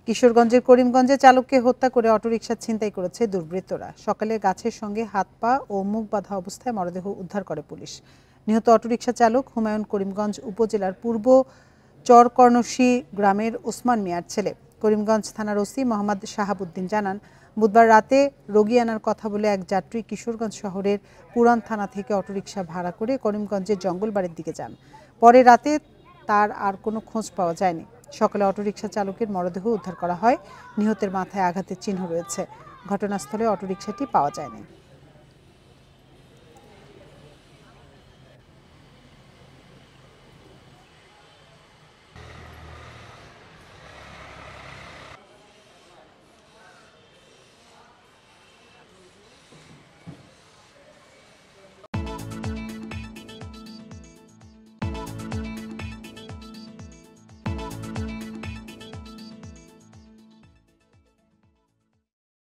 কিশোরগঞ্জের করিমগঞ্জে চালককে হত্যা করে অটোরিকশা ছিনতাই করেছে দুর্বৃত্তরা। সকালে গাছের সঙ্গে হাত পা ও মুখ বাঁধা অবস্থায় মরদেহ উদ্ধার করে পুলিশ। নিহত অটোরিকশা চালক হুমায়ুন করিমগঞ্জ উপজেলার পূর্ব চরকর্ণশী গ্রামের ওসমান মিয়ার ছেলে। করিমগঞ্জ থানার ওসি মোহাম্মদ শাহাবুদ্দিন জানান, বুধবার রাতে রোগী আনার কথা বলে এক যাত্রী কিশোরগঞ্জ শহরের পুরান থানা থেকে অটোরিকশা ভাড়া করে করিমগঞ্জের জঙ্গলবাড়ির দিকে যান। পরে রাতে তার আর কোনো খোঁজ পাওয়া যায়নি। সকালে অটোরিকশা চালকের মরদেহ উদ্ধার করা হয়। নিহতের মাথায় আঘাতের চিহ্ন রয়েছে। ঘটনাস্থলে অটোরিকশাটি পাওয়া যায়নি।